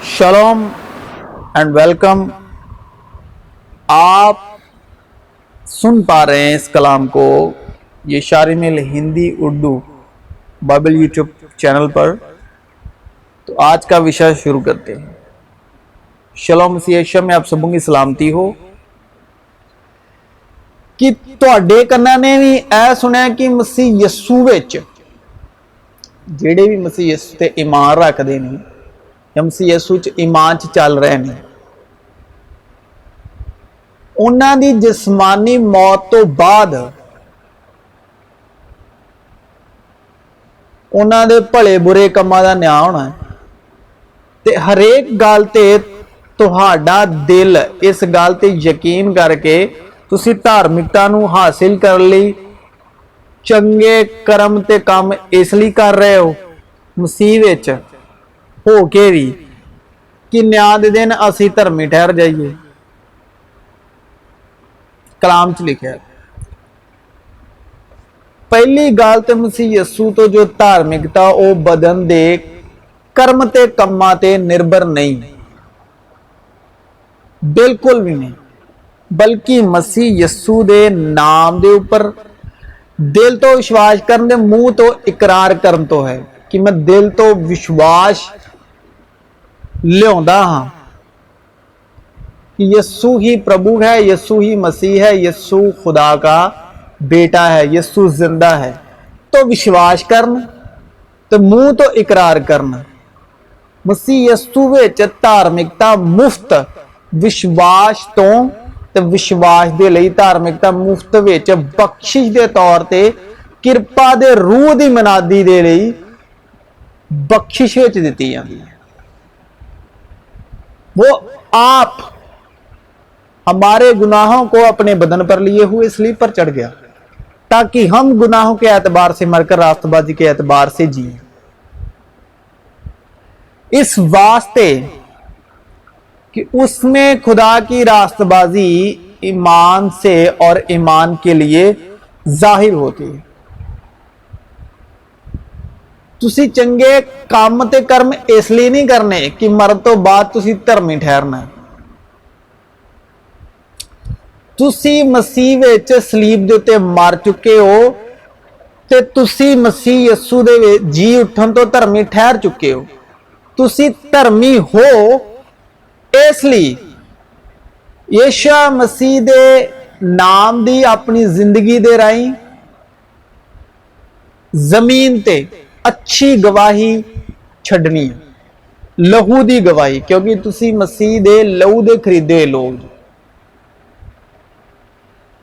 शलोम and welcome. आप सुन पा रहे हैं इस कलाम को ये शायरी मिल Hindi Urdu Bible YouTube channel पर। तो आज का विषय शुरू करते हैं। शलोम मसीह यीशु में आप सबों की सलामती हो कि तुहाडे कन्नां ने भी ऐ सुनिया कि मसीह यस्सू विच ਜਿਹੜੇ भी मसीह यस्सू ते ईमान रखते हैं या मसीह यस्सू च ईमान च चल रहे हैं, उन्हां दी जिस्मानी मौत तो बाद उन्हां दे भले बुरे कामां दा न्याय होना है। ते हरेक गल ते तुहाडा दिल इस गल ते यकीन करके तुसी धार्मिकता नूं हासिल कर लई चंगे कर्म ते काम इसलिए कर रहे हो मसीह विच हो के भी कि न्याय दे दिन असी धर्मी ठहर जाइए। कलाम च लिखा है पहली गल ते मसीह यस्सू तो जो धार्मिकता वो बदन दे कर्म ते कम्मां ते निर्भर नहीं, बिल्कुल भी नहीं, बल्कि मसीह यस्सू दे नाम दे उपर दिल तो विश्वास करने, मुंह तो इकरार करन तो है कि मैं दिल तो विश्वास लियाउंदा हां कि यस्सू ही प्रभु है, यस्सू ही मसीह है, यस्सू खुदा का बेटा है, यस्सू जिंदा है। तो विश्वास करन तो मुंह तो इकरार करन। मसीह यस्सू विच धार्मिकता मुफ्त विश्वास तो विश्वास दे लई धार्मिकता मुफ्त विच बख्शिश दे तौर ते किरपा दे रूह दी मनादी दे लई बख्शिश विच दित्ती जांदी है। वो आप हमारे गुनाहों को अपने बदन पर लिए हुए स्लीब पर चढ़ गया ताकि हम गुनाहों के एतबार से मरकर रास्तबाजी के एतबार से जिए। इस वास्ते कि उसमें खुदा की रास्तबाजी ईमान से और ईमान के लिए जाहिर होती है। तुसी चंगे काम ते कर्म इसलिए नहीं करने कि मरन तो बाद तुसी धर्मी ठहरना। तुसी मसीह विच सलीब दे उत्ते मर चुके हो ते तुसी मसीह यस्सू दे जी उठन तो धर्मी ठहर चुके हो। तुसी धर्मी हो इसलिए यीशु मसीह दे नाम दी अपनी जिंदगी दे राही जमीन ते अच्छी गवाही छड्डनी है, लहू दी गवाही, क्योंकि तुसी मसीह दे लहू दे खरीदे लोग,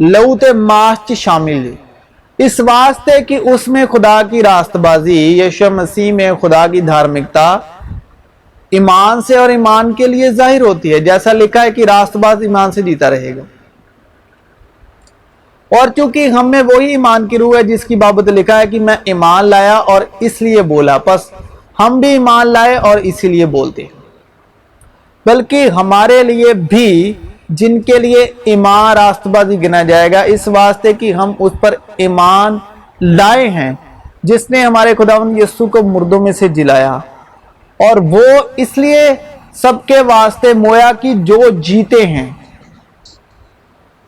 लहू ते मास च शामिल है। इस वास्ते कि उसमें खुदा की रास्तबाजी यीशु मसीह में खुदा की धार्मिकता ईमान से और ईमान के लिए जाहिर होती है। जैसा लिखा है कि रास्तबाज ईमान से जीता रहेगा। और क्योंकि हम में वही ईमान की रूह है जिसकी बाबत लिखा है कि मैं ईमान लाया और इसलिए बोला, बस हम भी ईमान लाए और इसीलिए बोलते हैं। बल्कि हमारे लिए भी जिनके लिए ईमान रास्तबाजी गिना जाएगा, इस वास्ते कि हम उस पर ईमान लाए हैं जिसने हमारे खुदावंद यीशु को मुर्दों में से जिलाया। और वो इसलिए सबके वास्ते मोया कि जो जीते हैं,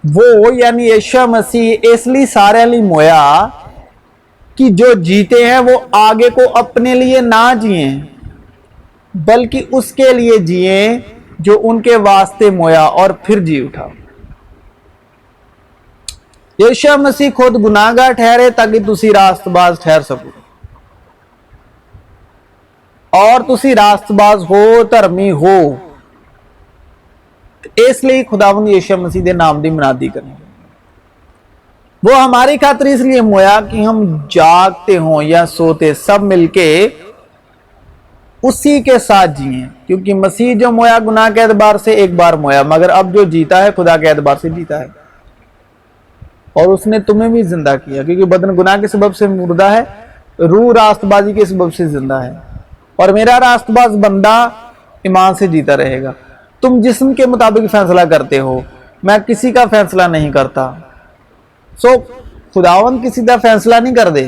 वो यानी यीशु मसीह इसलिए सारे लिए मोया कि जो जीते हैं वो आगे को अपने लिए ना जिए बल्कि उसके लिए जिए जो उनके वास्ते मोया और फिर जी उठा। यीशु मसीह खुद गुनाहगार ठहरे ताकि तुसी रास्तबाज ठहर सको, और तुसी रास्तबाज हो, धर्मी हो, इसलिए खुदावंद यीशु मसीह दे नाम दी मनादी करनी। वो हमारी खातिर इसलिए मोया कि हम जागते हों या सोते सब मिलके उसी के साथ जिए, क्योंकि मसीह जो मोया गुनाह के एतबार से एक बार मोया, मगर अब जो जीता है खुदा के एतबार से जीता है। और उसने तुम्हें भी जिंदा किया, क्योंकि बदन गुनाह के सबब से मुर्दा है, रूह रास्तबाजी के सबब से जिंदा है। और मेरा रास्तबाज बंदा ईमान से जीता रहेगा। तुम जिस्म के मुताबिक फैसला करते हो, मैं किसी का फैसला नहीं करता। सो खुदावंद किसी का फैसला नहीं कर दे।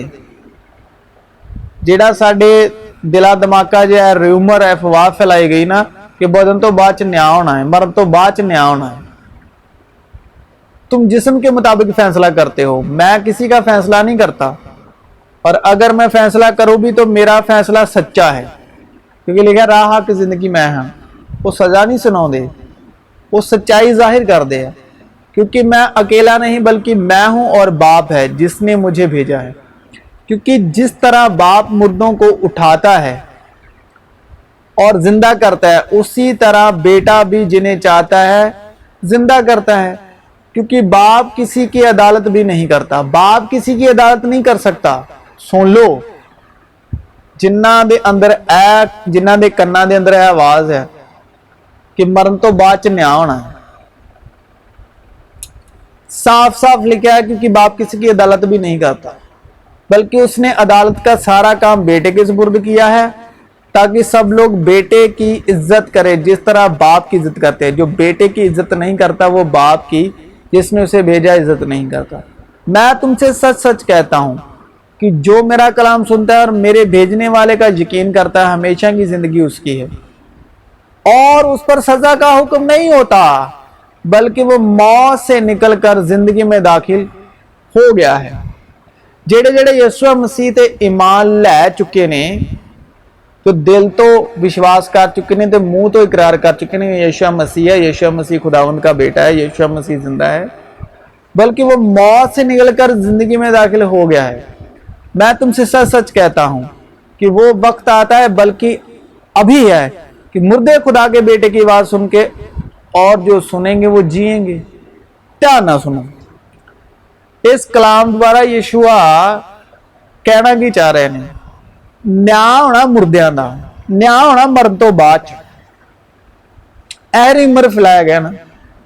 जेड़ा साडे दिला दिमागा च रूमर अफवाह फैलाई गई ना कि बदन तो बाद च न्याय होना है, मरण तो बाद च न्याय होना है। तुम जिस्म के मुताबिक फैसला करते हो, मैं किसी का फैसला नहीं करता, और अगर मैं फैसला करूं भी तो मेरा फैसला सच्चा है, क्योंकि लिखा राह हक जिंदगी मैं हाँ। वो सजा नहीं सुनाते, वो सच्चाई जाहिर कर दे, क्योंकि मैं अकेला नहीं बल्कि मैं हूं और बाप है जिसने मुझे भेजा है। क्योंकि जिस तरह बाप मुर्दों को उठाता है और जिंदा करता है, उसी तरह बेटा भी जिन्हें चाहता है जिंदा करता है। क्योंकि बाप किसी की अदालत भी नहीं करता, बाप किसी की अदालत नहीं कर सकता। सुन लो, जिन्ना दे अंदर जिन्ना दे कन्ना दे अंदर आवाज है कि मरण तो बाद च न्याय होना है, साफ साफ लिखा है। क्योंकि बाप किसी की अदालत भी नहीं करता, बल्कि उसने अदालत का सारा काम बेटे के सुपुर्द किया है, ताकि सब लोग बेटे की इज्जत करें जिस तरह बाप की इज्जत करते हैं। जो बेटे की इज्जत नहीं करता वो बाप की जिसने उसे भेजा इज्जत नहीं करता। मैं तुमसे सच सच कहता हूं कि जो मेरा कलाम सुनता है और मेरे भेजने वाले का यकीन करता है, हमेशा की जिंदगी उसकी है, और उस पर सजा का हुक्म नहीं होता, बल्कि वो मौत से निकलकर जिंदगी में दाखिल हो गया है। जेड़े जेड़े यीशु मसीह ते ईमान लै चुके ने, तो दिल तो विश्वास कर चुके ने, तो मुंह तो इकरार कर चुके ने यीशु मसीह है, यीशु मसीह खुदावंद का बेटा है, यीशु मसीह जिंदा है, बल्कि वो मौत से निकलकर जिंदगी में दाखिल हो गया है। मैं तुमसे सच सच कहता हूं कि वो वक्त आता है, बल्कि अभी है, कि मुर्दे खुदा के बेटे की आवाज सुन के और जो सुनेंगे वो जिएंगे। ध्यान ना सुनो, इस कलाम द्वारा यीशुआ कहना की चाह रहे हैं, न्याय होना मुर्दियां दा, न्याय होना मरण तो बाद च। उम्र फैलाया गया ना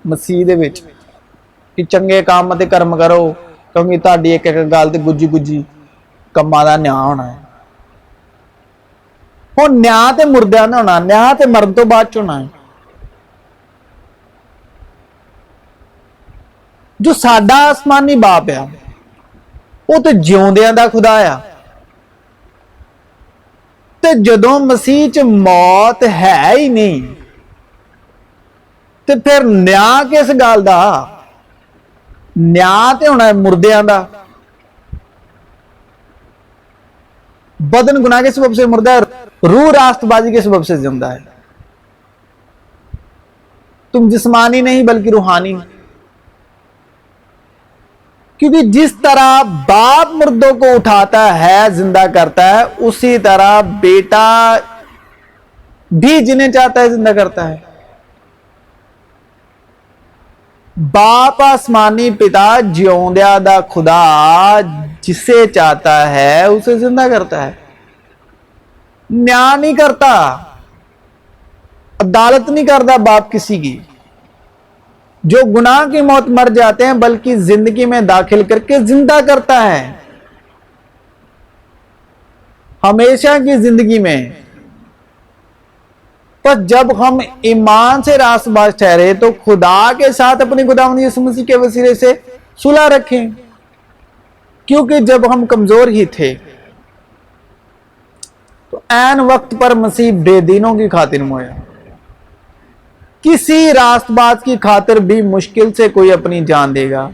मसीह दे विच कि चंगे काम ते कर्म करो, क्योंकि तुहाडी एक एक गल ते गुज्जी गुज्जी कम्मां दा न्याय होना है। हुण न्याय ते मुर्दियां दा होना, न्याय ते मरण तो बाद च होना है। जो साडा आसमानी बाप है वो तो जिउंदियां दा खुदा आ, ते जदों मसीह च मौत है ही नहीं, ते फिर न्याय किस गल दा? न्याय ते होना है मुर्दियां दा। बदन गुनाह के सबब से मुर्दा है, रूह रास्तबाजी के सबब से जिंदा है। तुम जिस्मानी नहीं बल्कि रूहानी। क्योंकि जिस तरह बाप मुर्दों को उठाता है जिंदा करता है, उसी तरह बेटा भी जिन्हें चाहता है जिंदा करता है। बाप आसमानी पिता जिउंदिया दा खुदा जिसे चाहता है उसे जिंदा करता है। न्याय नहीं करता, अदालत नहीं करता बाप किसी की। जो गुनाह की मौत मर जाते हैं, बल्कि जिंदगी में दाखिल करके जिंदा करता है, हमेशा की जिंदगी में। पर जब हम ईमान से रास्तबाज ठहरे तो खुदा के साथ अपने खुदावंद यीशु मसीह के वसीले से सुलह रखें। क्योंकि जब हम कमजोर ही थे तो ऐन वक्त पर मसीह बेदीनों की खातिर मोया। किसी रास्तबाज की खातिर भी मुश्किल से कोई अपनी जान देगा।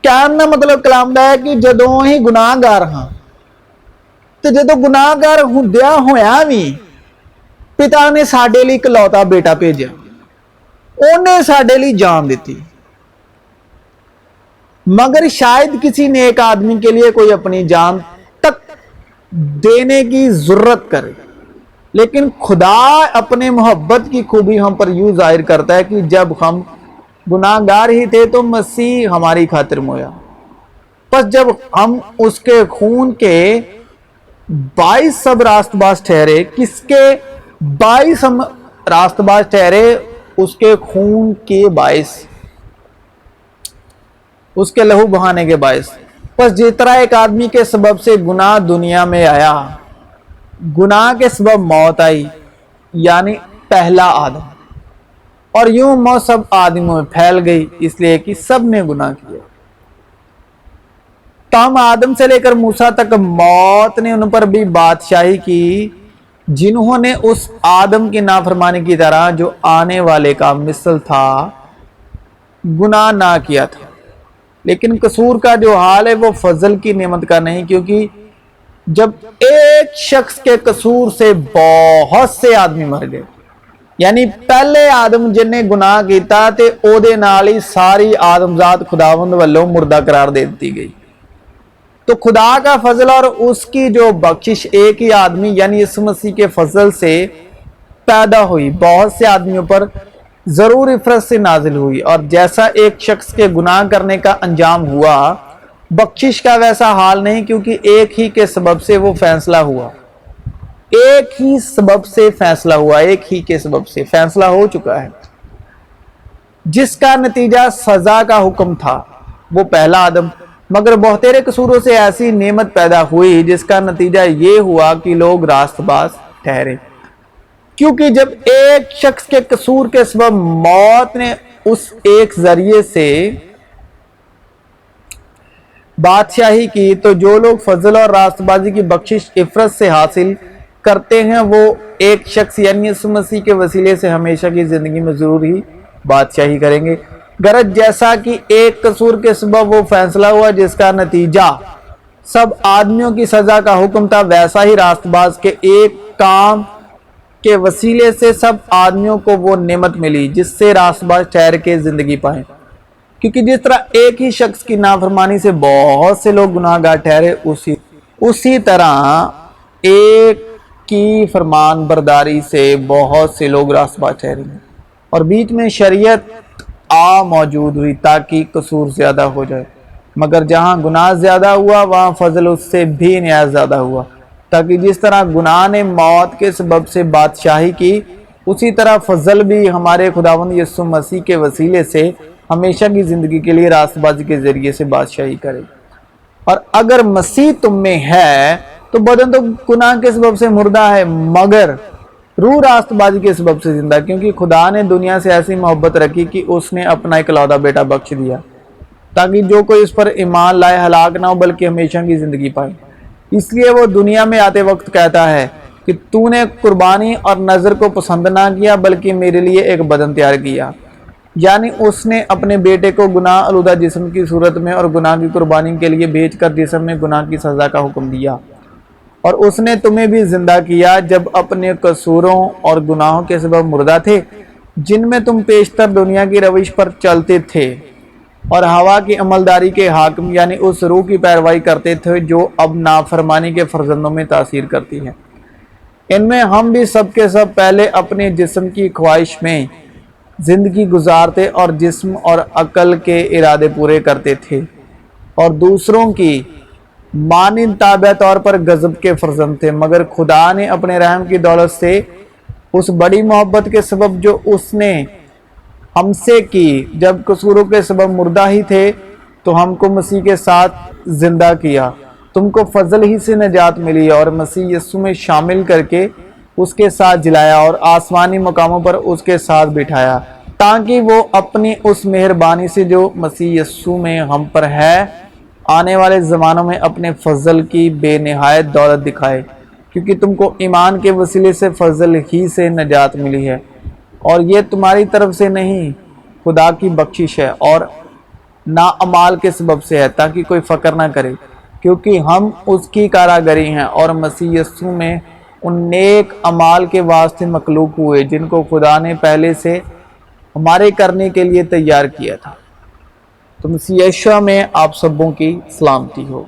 कहने का मतलब कलाम दा है कि जदों ही गुनाहगार हां, तो जदों गुनाहगार हुंदिया होया भी पिता ने साडे लई इकलौता बेटा भेजा, उन्हें साडे लई जान दी। मगर शायद किसी नेक आदमी के लिए कोई अपनी जान तक देने की जरूरत करे, लेकिन खुदा अपने मोहब्बत की खूबी हम पर यूं जाहिर करता है कि जब हम गुनाहगार ही थे तो मसीह हमारी खातिर मोया। बस जब हम उसके खून के 22 सब रास्तबाज ठहरे, किसके 22 हम रास्तबाज ठहरे? उसके खून के 22, उसके लहू बहाने के 22। बस जितना एक आदमी के सबब से गुनाह दुनिया में आया, गुनाह के सबब मौत आई, यानी पहला आदम, और यूं मौत सब आदमियों में फैल गई, इसलिए कि सब ने गुनाह किया। तम आदम से लेकर मूसा तक मौत ने उन पर भी बादशाही की, जिन्होंने ने उस आदम की नाफरमानी की तरह जो आने वाले का मिसल था गुनाह ना किया था। लेकिन कसूर का जो हाल है वो फजल की नेमत का नहीं, क्योंकि जब एक शख्स के कसूर से बहुत से आदमी मर गए, यानी पहले आदम जिन्हें गुनाह किया ते ओदे नाल ही सारी आदमजात खुदावंद वालों मुर्दा करार दे दी गई। तो खुदा का फजल और उसकी जो बख्शिश एक ही आदमी यानी यीशु मसीह के फजल से पैदा हुई, बहुत से आदमियों पर जरूर इफरत से नाजिल हुई। और जैसा एक शख्स के गुनाह करने का अंजाम हुआ, बख्शिश का वैसा हाल नहीं, क्योंकि एक ही के सबब से वो फैसला हुआ, एक ही सबब से फैसला हुआ, एक ही के सबब से फैसला हो चुका है। जिसका नतीजा सजा का हुक्म था वो पहला आदम, मगर बहुतेरे कसूरों से ऐसी नेमत पैदा हुई जिसका नतीजा ये हुआ कि लोग रास्तबाज ठहरे। क्योंकि जब एक शख्स के कसूर के सबब मौत ने उस एक जरिए से बादशाही की, तो जो लोग फजल और रास्तबाजी की बख्शिश इफरत से हासिल करते हैं वो एक शख्स यानी यीशु मसीह के वसीले से हमेशा की जिंदगी में जरूर ही बादशाही करेंगे। गरज जैसा कि एक कसूर के सबब वो फैसला हुआ जिसका नतीजा सब आदमियों की सजा का हुक्म था, वैसा ही रास्तबाज के एक काम के वसीले से सब आदमियों को वो नेमत मिली जिससे रास्तबाज ठहर के जिंदगी पाए। क्योंकि जिस तरह एक ही शख्स की नाफरमानी से बहुत से लोग गुनाहगार ठहरे, उसी तरह एक की फरमान बरदारी से बहुत से लोग रास्तबाज ठहरेंगे। और बीच में शरीयत मौजूद हुई ताकि कसूर ज्यादा हो जाए, मगर जहां गुनाह ज्यादा हुआ वहां फजल उससे भी न्याय ज्यादा हुआ, ताकि जिस तरह गुनाह ने मौत के सबब से बादशाही की, उसी तरह फजल भी हमारे खुदावंद यीशु मसीह के वसीले से हमेशा की जिंदगी के लिए रास्तबाजी के जरिए से बादशाही करे। और अगर मसीह तुम में है तो बदन तो गुनाह के सबब से मुर्दा है, मगर रूह रास्तबाजी के सबब से जिंदा, क्योंकि खुदा ने दुनिया से ऐसी मोहब्बत रखी कि उसने अपना इकलौता बेटा बख्श दिया, ताकि जो कोई इस पर ईमान लाए हलाक ना हो बल्कि हमेशा की जिंदगी पाए। इसलिए वो दुनिया में आते वक्त कहता है कि तूने कुर्बानी और नजर को पसंद ना किया बल्कि मेरे लिए एक बदन तैयार किया, यानी उसने अपने बेटे को गुनाह आलूदा जिस्म की सूरत में और गुनाह की कुर्बानी के लिए भेजकर जिस्म में गुनाह की सजा का हुक्म दिया। और उसने तुम्हें भी जिंदा किया जब अपने कसूरों और गुनाहों के सबब मुर्दा थे, जिनमें तुम पेशतर दुनिया की रविश पर चलते थे और हवा की अमलदारी के हाकिम यानी उस रूह की पैरवाई करते थे जो अब नाफरमानी के फर्जंदों में तासीर करती है। इनमें हम भी सब के सब पहले अपने जिस्म की ख्वाहिश में जिंदगी गुजारते और जिस्म और अकल के इरादे पूरे करते थे और दूसरों की मानिंद ताबे तौर पर गजब के फर्जंद थे। मगर खुदा ने अपने रहम की दौलत से उस बड़ी मोहब्बत के सबब जो उसने हमसे की, जब कसूरों के सबब मुर्दा ही थे तो हमको मसीह के साथ जिंदा किया। तुमको फजल ही से निजात मिली और मसीह यीशु में शामिल करके उसके साथ जिलाया और आसमानी मकामों पर उसके साथ बिठाया, ताकि वो अपनी उस मेहरबानी से जो मसीह यीशु में हम पर है आने वाले ज़मानों में अपने फजल की बेनिहायत दौलत दिखाए। क्योंकि तुमको ईमान के वसीले से फजल ही से निजात मिली है और ये तुम्हारी तरफ से नहीं, खुदा की बख्शिश है और ना अमाल के सबब से है, ताकि कोई फ़क्र ना करे। क्योंकि हम उसकी कारागरी हैं और मसीह यीशु में उन नेक अमाल के वास्ते मखलूक हुए जिनको खुदा ने पहले से हमारे करने के लिए तैयार किया था। तो मसीह यीशु में आप सबों की सलामती हो।